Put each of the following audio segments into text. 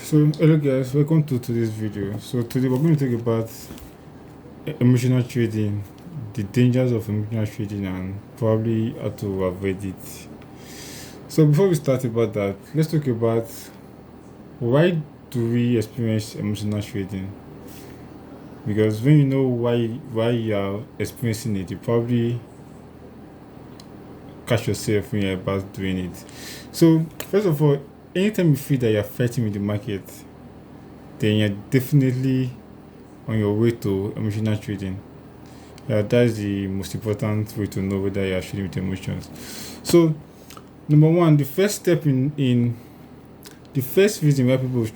So, hello guys, welcome to today's video. So, today we're going to talk about emotional trading, the dangers of emotional trading, and probably how to avoid it. So, before we start about that, let's talk about why do we experience emotional trading? Because when you know why you are experiencing it, you probably catch yourself when you're about doing it. So, first of all, anytime you feel that you're fighting with the market, then you're definitely on your way to emotional trading. Yeah, that's the most important way to know whether you're trading with emotions. So, number one, the first step in the first reason why people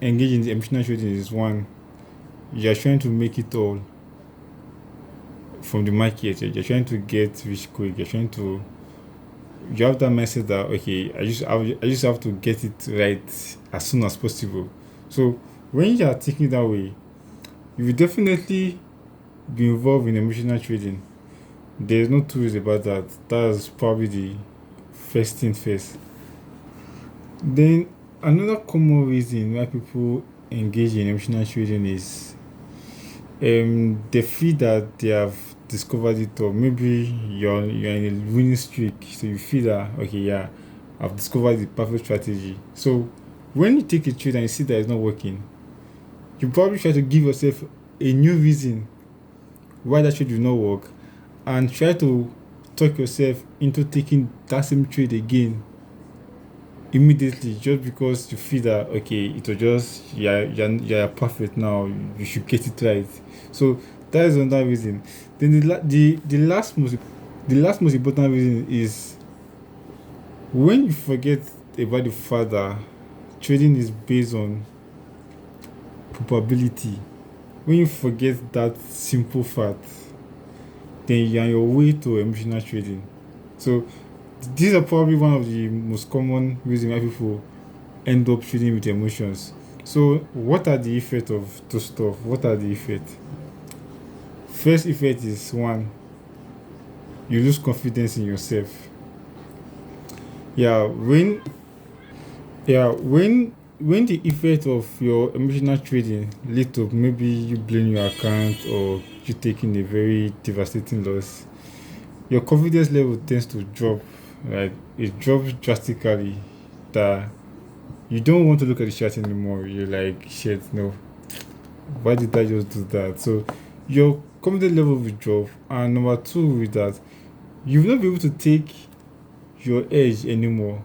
engage in the emotional trading is one, you're trying to make it all from the market. You're trying to get rich quick. You have that mindset that okay, I just have to get it right as soon as possible. So when you are thinking that way, you will definitely be involved in emotional trading. There's no two ways about that. That's probably the first thing first. Then another common reason why people engage in emotional trading is they feel that they have discovered it, or maybe you're in a winning streak, so you feel that okay, yeah, I've discovered the perfect strategy. So when you take a trade and you see that it's not working, you probably try to give yourself a new reason why that trade will not work, and try to talk yourself into taking that same trade again immediately, just because you feel that okay, it was just, you're perfect now, you should get it right. So that is another reason. Then the last most important reason is when you forget about the fact that trading is based on probability. When you forget that simple fact, then you're on your way to emotional trading. So these are probably one of the most common reasons why people end up trading with emotions. So what are the effects of those stuff? What are the effects? First effect is one, you lose confidence in yourself. Yeah, when the effect of your emotional trading lead to maybe you blame your account or you taking a very devastating loss, your confidence level tends to drop. Like it drops drastically. That you don't want to look at the chart anymore. You're like, shit, no. Why did I just do that? So your confidence level will drop. And number two with that, you will not be able to take your edge anymore.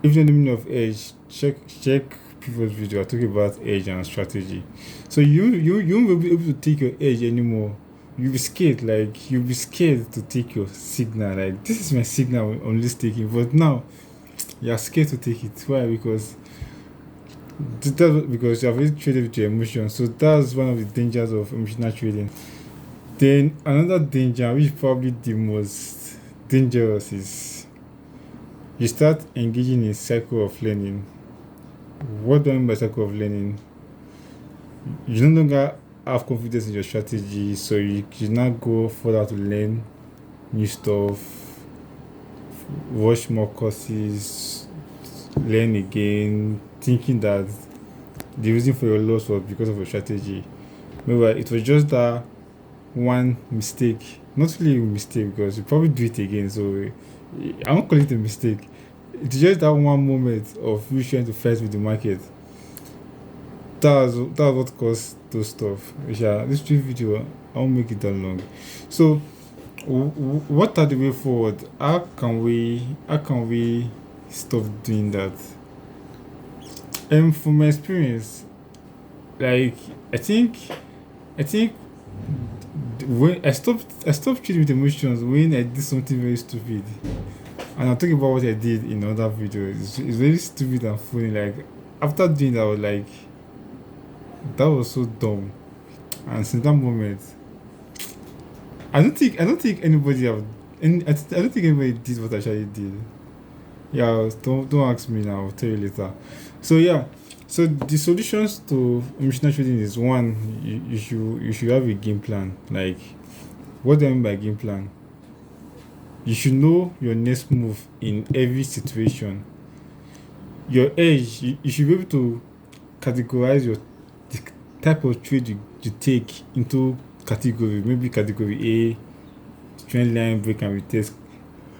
If you know the meaning of edge, check previous video. I talk about edge and strategy. So you won't be able to take your edge anymore. You'll be scared, like you'll be scared to take your signal. Like this is my signal on this taking, but now you're scared to take it. Why? Because you have already traded with your emotions. So that's one of the dangers of emotional trading. Then another danger, which is probably the most dangerous, is you start engaging in a cycle of learning. What do I mean by cycle of learning? You no longer have confidence in your strategy, so you now go further to learn new stuff, watch more courses, learn again, thinking that the reason for your loss was because of your strategy. Maybe it was just that one mistake, not really a mistake because you probably do it again. So I won't call it a mistake. It's just that one moment of you trying to fight with the market. That's what caused those stuff. Yeah, this video I won't make it that long. So what are the way forward? How can we stop doing that? And from my experience, like I think I think when I stopped treating with emotions when I did something very stupid. And I'm talking about what I did in other videos. It's very stupid and funny. Like after doing that, I was like, that was so dumb. And since that moment, I don't think anybody have I don't think anybody did what I actually did. Yeah, don't ask me now. I'll tell you later. So yeah, so the solutions to emotional trading is one, you should have a game plan. Like what do I mean by game plan? You should know your next move in every situation. your edge, you should be able to categorize your the type of trade you take into category. Maybe category A, trend line break and retest.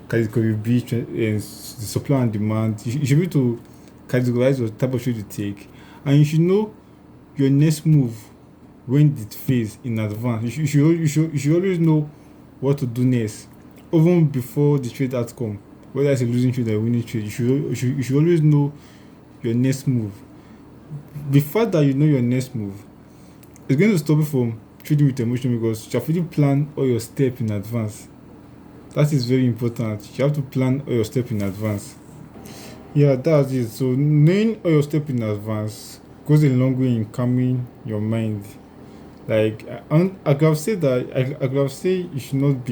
Category B, the supply and demand. You should be able to categorize your type of trade you take, and you should know your next move when it fails in advance. You should always know what to do next, even before the trade outcome. Whether it's a losing trade or a winning trade, you should always know your next move. The fact that you know your next move is going to stop you from trading with emotion because you have already planned all your steps in advance. That is very important. You have to plan all your steps in advance. Yeah, that's it. So knowing all your steps in advance goes a long way in calming your mind. Like I could have said that I could have said you should not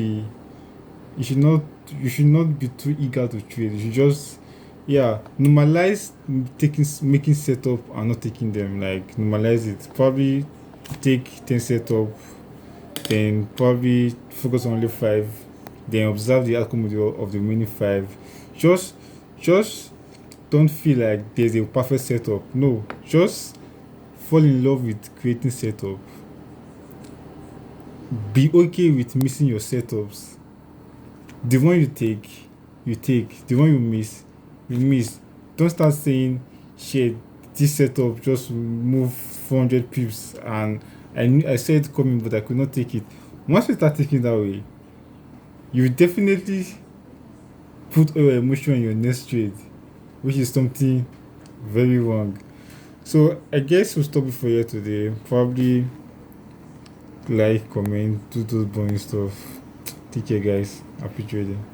you should not be too eager to trade. You should just normalize making setup and not taking them. Like normalize it. Probably take 10 setup, then probably focus on only five, then observe the outcome of the remaining five. Just just don't feel like there's a perfect setup. No, just fall in love with creating setup. Be okay with missing your setups. The one you take, you take. The one you miss, you miss. Don't start saying, shit, this setup just move 400 pips and I saw it coming, but I could not take it. Once you start thinking that way, you definitely put all your emotion in your next trade, which is something very wrong. So I guess we'll stop it for here today. Probably like, comment, do those boring stuff. Take care, guys. Happy trading.